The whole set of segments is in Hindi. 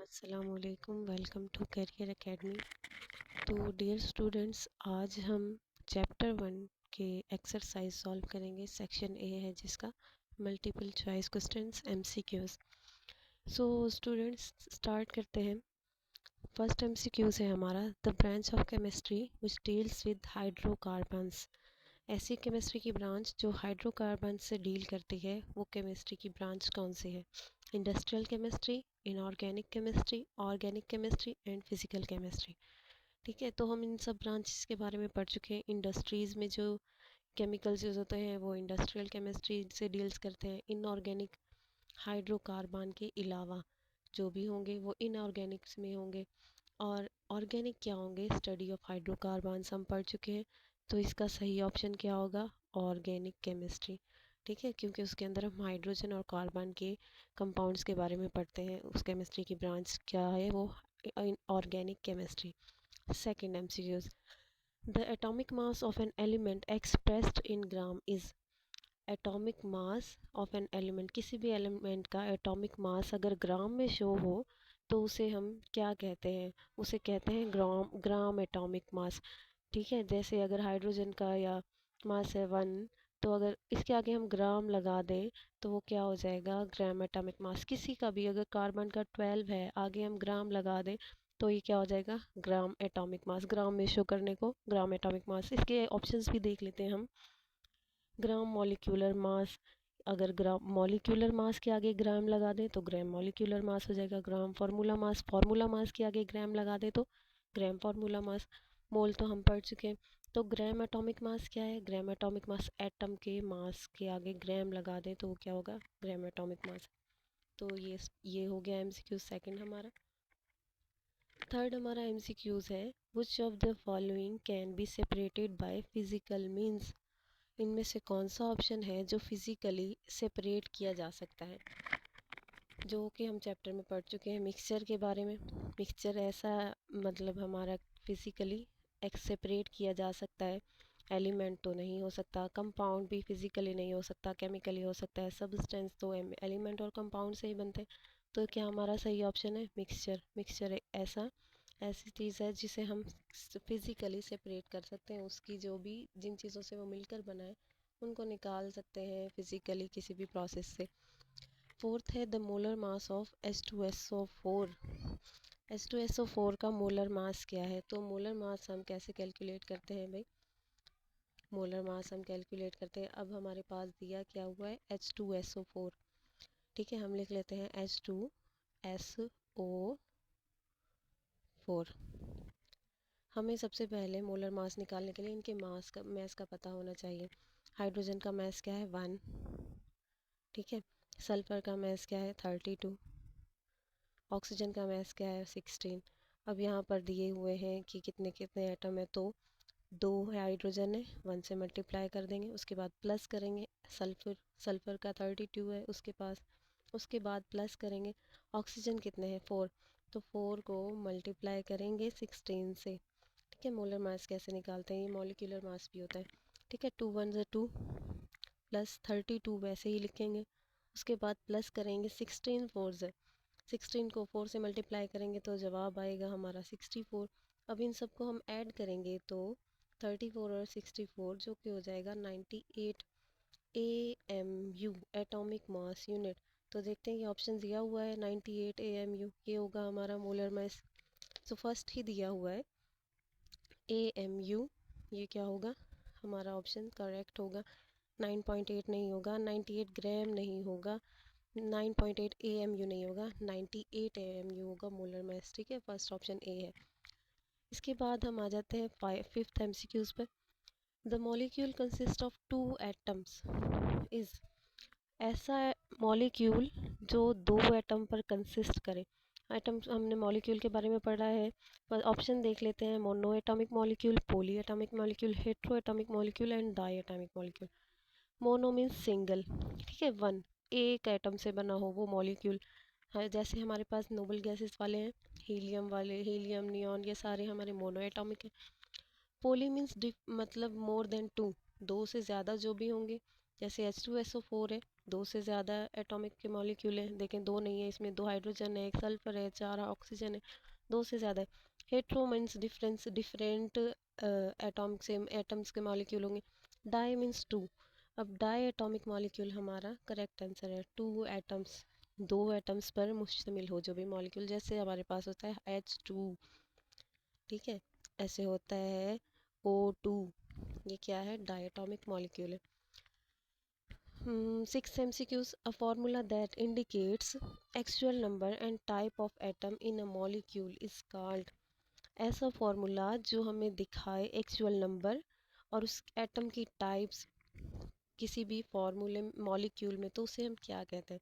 अस्सलामुअलैकुम। Welcome to career academy. तो डियर स्टूडेंट्स, आज हम चैप्टर 1 के एक्सरसाइज सॉल्व करेंगे। सेक्शन ए है जिसका multiple choice questions MCQs. So students, start करते हैं। फर्स्ट एमसीक्यू है हमारा, the branch of chemistry which deals with hydrocarbons. ऐसी केमिस्ट्री की ब्रांच जो हाइड्रोकार्बन से डील करती है, वो केमिस्ट्री की ब्रांच कौन सी है? Industrial chemistry, inorganic chemistry, organic chemistry and physical chemistry. ठीक है, तो हम इन सब ब्रांचेस के बारे में पढ़ चुके हैं। इंडस्ट्रीज़ में जो केमिकल्स यूज़ होते हैं वो इंडस्ट्रियल केमिस्ट्री से डील्स करते हैं। इनऑर्गेनिक हाइड्रोकार्बन के अलावा जो भी होंगे वो इनऑर्गेनिक्स में होंगे। और ऑर्गेनिक क्या होंगे? स्टडी ऑफ हाइड्रोकार्बन्स हम पढ़ चुके हैं। तो इसका सही ऑप्शन क्या होगा? Organic chemistry. ठीक है, क्योंकि उसके अंदर हम हाइड्रोजन और कार्बन के कंपाउंड्स के बारे में पढ़ते हैं। उस केमिस्ट्री की ब्रांच क्या है? वो organic chemistry. Second MCQs, the atomic mass of an element expressed in gram is. Atomic mass of an element, किसी भी एलिमेंट का एटॉमिक मास अगर ग्राम में शो हो तो उसे हम क्या कहते हैं? उसे कहते हैं ग्राम एटॉमिक मास। ठीक है, जैसे अगर हाइड्रोजन का या मास है 1, तो अगर इसके आगे हम ग्राम लगा दें तो वो क्या हो जाएगा? Gram atomic mass. किसी का भी अगर कार्बन का 12 है, आगे हम ग्राम लगा दें तो ये क्या हो जाएगा? Gram atomic mass. ग्राम में शो करने को ग्राम एटॉमिक मास। इसके ऑप्शंस भी देख लेते हैं हम। ग्राम मॉलिक्यूलर मास, अगर ग्राम मॉलिक्यूलर मास के आगे ग्राम लगा दें तो ग्राम मॉलिक्यूलर मास हो जाएगा। ग्राम फार्मूला मास के आगे ग्राम लगा दें तो ग्राम फार्मूला मास। मोल तो हम पढ़ चुके हैं। तो ग्राम एटॉमिक मास क्या है? ग्राम एटॉमिक मास, एटम के मास के आगे ग्राम लगा दें तो वो क्या होगा? Gram atomic mass. तो ये हो गया एमसीक्यू सेकंड हमारा। थर्ड हमारा एमसीक्यूज है, विच of the following can be separated by physical means. इनमें से कौन सा ऑप्शन है जो फिजिकली सेपरेट किया जा सकता है? जो कि हम चैप्टर में पढ़ चुके हैं मिक्सचर के बारे में। मिक्सचर ऐसा मतलब हमारा फिजिकली सेपरेट किया जा सकता है। एलिमेंट तो नहीं हो सकता, कंपाउंड भी फिजिकली नहीं हो सकता, केमिकली हो सकता है। सब्सटेंस तो एलिमेंट और कंपाउंड से ही बनते हैं। तो क्या हमारा सही ऑप्शन है? मिक्सचर। मिक्सचर एक ऐसी चीज़ है जिसे हम फिज़िकली सेपरेट कर सकते हैं। उसकी जो भी जिन चीज़ों से वो मिलकर बना है उनको निकाल सकते हैं फिज़िकली किसी भी प्रोसेस से। फोर्थ है the molar mass of H2SO4। H2SO4 का मोलर मास क्या है? तो मोलर मास हम कैसे कैलकुलेट करते हैं भाई? मोलर मास हम कैलकुलेट करते हैं, अब हमारे पास दिया क्या हुआ है? H2SO4। ठीक है, हम लिख लेते हैं H2SO4। हमें सबसे पहले मोलर मास निकालने के लिए इनके मैस का पता होना चाहिए। हाइड्रोजन का मैस क्या है? 1। ठीक है, सल्फर का मैस क्या है? 32। ऑक्सीजन का मैस क्या है? 16। अब यहाँ पर दिए हुए हैं कि कितने कितने एटम है, तो 2 हाइड्रोजन है, 1 से मल्टीप्लाई कर देंगे, उसके बाद प्लस करेंगे। सल्फर का 32 है उसके पास, उसके बाद प्लस करेंगे। ऑक्सीजन कितने हैं? 4। तो 4 को मल्टीप्लाई करेंगे 16 से। ठीक है, मोलर मास कैसे निकालते हैं? ये मॉलिक्यूलर मास भी होता है। ठीक है, 2 1 2 प्लस 32 वैसे ही लिखेंगे। उसके बाद प्लस करेंगे 16 4 से। 16 को 4 से मल्टीप्लाई करेंगे तो जवाब आएगा हमारा 64। अब इन सबको हम ऐड करेंगे तो 34 और 64 जो कि हो जाएगा 98 AMU, एटॉमिक मास यूनिट। तो देखते हैं कि ऑप्शन दिया हुआ है 98 AMU, ये होगा हमारा मोलर मास। तो फर्स्ट ही दिया हुआ है AMU, ये क्या होगा? हमारा ऑप्शन करेक्ट होगा। 9.8 नहीं होगा, 98 ग्राम नहीं होगा, 9.8 AMU नहीं होगा, 98 AMU होगा मोलर मास। ठीक है, फर्स्ट ऑप्शन ए है। इसके बाद हम आ जाते हैं फिफ्थ एमसीक्यूज पर। The molecule consist of 2 atoms is. ऐसा मॉलिक्यूल जो 2 एटम पर कंसिस्ट करे। एटम हमने मॉलिक्यूल के बारे में पढ़ा है, पर ऑप्शन देख लेते हैं। Mono atomic molecule, poly atomic molecule, hetero atomic molecule and di atomic molecule. Mono means single. ठीक है, 1, एक एटम से बना हो वो मॉलिक्यूल। हाँ, जैसे हमारे पास नोबल गैसेस वाले हैं, हीलियम वाले, हीलियम, नियॉन, ये सारे हमारे मोनो एटॉमिक है। पोली मीन्स मतलब मोर देन 2, 2 से ज़्यादा जो भी होंगे। जैसे H2SO4 है, 2 से ज़्यादा एटॉमिक के मॉलिक्यूल हैं, देखें 2 नहीं है, इसमें 2 हाइड्रोजन है, 1 सल्फर है, 4 ऑक्सीजन है, 2 से ज़्यादा है। Hetero means difference, different atomic से एटम्स के मॉलिक्यूल होंगे। Di means 2। अब डाई एटॉमिक मॉलिक्यूल हमारा करेक्ट आंसर है। 2 एटम्स, 2 एटम्स पर मुश्तमिल हो जो भी मॉलिक्यूल, जैसे हमारे पास होता है H2, ठीक है, ऐसे होता है O2, ये क्या है, डायटोमिक मॉलिक्यूल है। 6 MCQs, a formula that indicates actual number and type of atom in a molecule is called। ऐसा फॉर्मूला जो हमें दिखाए एक्चुअल नंबर और उस एटम की टाइप्स किसी भी फॉर्मूले मॉलिक्यूल में, तो उसे हम क्या कहते हैं?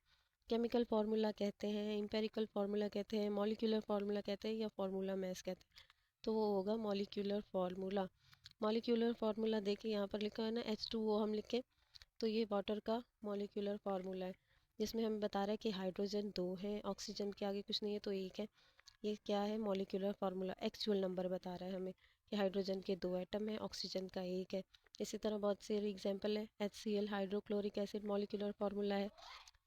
केमिकल फार्मूला कहते हैं, एम्पेरिकल फार्मूला कहते हैं, मॉलिक्यूलर फार्मूला कहते हैं, या फार्मूला मैथ कहते हैं? तो वो होगा मॉलिक्यूलर फार्मूला। मॉलिक्यूलर फार्मूला देखिए यहाँ पर लिखा है ना, H2O हम लिखें तो ये वाटर का मॉलिक्यूलर फार्मूला है, जिसमें हमें बता रहा है कि हाइड्रोजन 2 है, ऑक्सीजन के आगे कुछ नहीं है तो 1 है। ये क्या है, मॉलिक्यूलर फार्मूला, एक्चुअल नंबर बता रहा है हमें कि हाइड्रोजन के 2 एटम है, ऑक्सीजन का 1 है। इसी तरह बहुत से एग्जांपल है, HCl hydrochloric acid molecular formula है,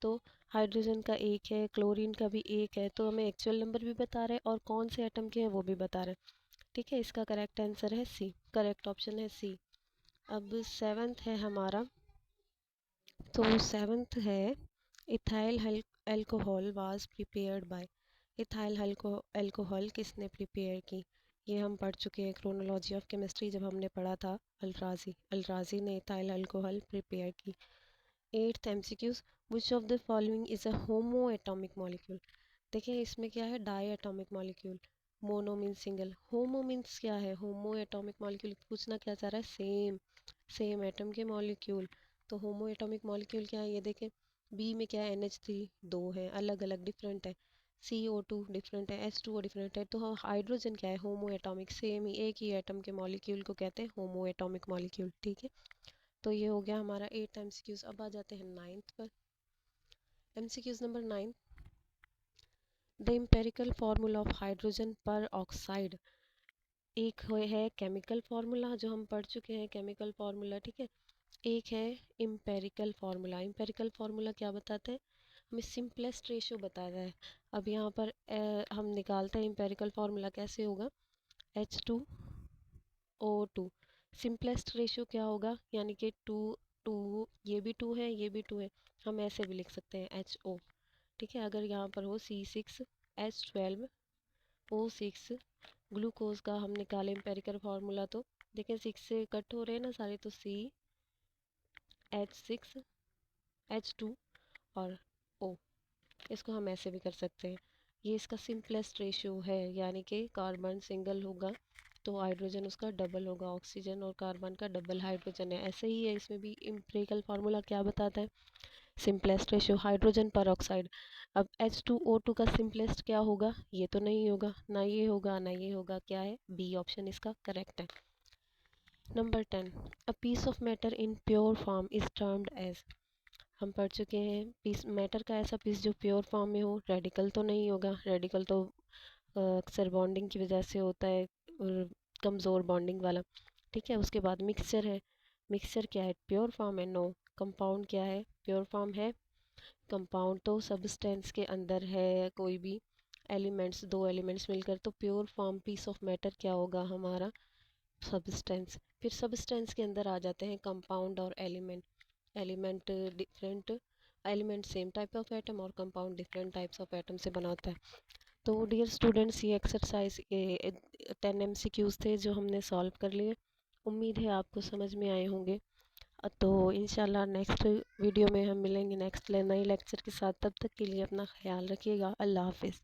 तो हाइड्रोजन का 1 है, क्लोरीन का भी 1 है, तो हमें एक्चुअल नंबर भी बता रहे हैं और कौन से एटम के हैं वो भी बता रहे हैं। ठीक है, इसका करेक्ट आंसर है सी, करेक्ट ऑप्शन है सी। अब सेवन्थ है हमारा, तो सेवन्थ है ethyl alcohol was prepared by. Ethyl alcohol किसने प्रिपेयर की? ये हम पढ़ चुके हैं क्रोनोलॉजी ऑफ केमिस्ट्री जब हमने पढ़ा था, अल राजी ने इथाइल अल्कोहल प्रिपेयर की। 8th MCQs, which of the following is a homo atomic molecule. देखिए इसमें क्या है, di atomic molecule, mono means single, homo means क्या है, होमो एटॉमिक मॉलिक्यूल पूछना क्या चाह रहा है, सेम, सेम एटम के मॉलिक्यूल। तो होमो एटॉमिक मॉलिक्यूल क्या है, ये देखें, बी में क्या है, NH3, 2 है, अलग अलग डिफरेंट है, CO2 डिफरेंट है, H2O डिफरेंट है, तो हाइड्रोजन क्या है, होमो एटॉमिक, सेम ही एक ही एटम के मॉलिक्यूल को कहते हैं होमो एटॉमिक मॉलिक्यूल। ठीक है, तो ये हो गया हमारा 8 MCQs। अब आ जाते हैं 9th पर। MCQs number 9, the empirical formula of hydrogen पर ऑक्साइड। एक है केमिकल फार्मूला जो हम पढ़ चुके हैं, केमिकल फार्मूला, ठीक है, एक है इम्पेरिकल फार्मूला। इम्पेरिकल फार्मूला क्या बताता है, हमें सिंपलेस्ट रेशियो बताता है। अब यहाँ पर हम निकालते हैं इम्पेरिकल फार्मूला, कैसे होगा, H2O2, सिंपलेस्ट रेशियो क्या होगा, यानी कि 2 2, ये भी 2 है, ये भी 2 है, हम ऐसे भी लिख सकते हैं HO। ठीक है, अगर यहाँ पर हो C6H12O6, ग्लूकोज का हम निकालें एम्पेरिकल फार्मूला, तो देखें 6 से कट हो रहे हैं ना सारे, तो CH6H2 और O, इसको हम ऐसे भी कर सकते हैं। ये इसका सिंपलेस्ट रेशियो है, यानी कि कार्बन सिंगल होगा तो हाइड्रोजन उसका डबल होगा, ऑक्सीजन और कार्बन का डबल हाइड्रोजन है। ऐसे ही है इसमें भी, इम्पेरिकल फार्मूला क्या बताता है, सिंपलेस्ट रेशियो हाइड्रोजन पर ऑक्साइड। अब H2O2 का सिंपलेस्ट क्या होगा, ये तो नहीं होगा, ना ये होगा ना ये होगा, क्या है, बी ऑप्शन इसका करेक्ट है। Number 10, a piece of matter in pure form is termed as. हम पढ़ चुके हैं, पीस मैटर का ऐसा पीस जो प्योर फॉर्म में हो, रेडिकल तो नहीं होगा, रेडिकल तो अक्सर बॉन्डिंग की वजह से होता है, और कमज़ोर बॉन्डिंग वाला। ठीक है, उसके बाद मिक्सचर है, मिक्सचर क्या है, प्योर फॉर्म है, नो। कंपाउंड क्या है, प्योर फॉर्म है। कंपाउंड तो सब्सटेंस के अंदर है, कोई भी एलिमेंट्स, दो एलिमेंट्स मिलकर, तो pure form piece of matter क्या होगा हमारा, सब्सटेंस। फिर सब्सटेंस के अंदर आ जाते हैं कंपाउंड और element, element different, element same type of atom और compound different types of atom से बना होता है। तो डियर स्टूडेंट्स, ये एक्सरसाइज 10 MCQs थे जो हमने सॉल्व कर लिए। उम्मीद है आपको समझ में आए होंगे। तो इंशाल्लाह नेक्स्ट वीडियो में हम मिलेंगे नेक्स्ट नए लेक्चर के साथ। तब तक के लिए अपना ख्याल रखिएगा। अल्लाह हाफिज़।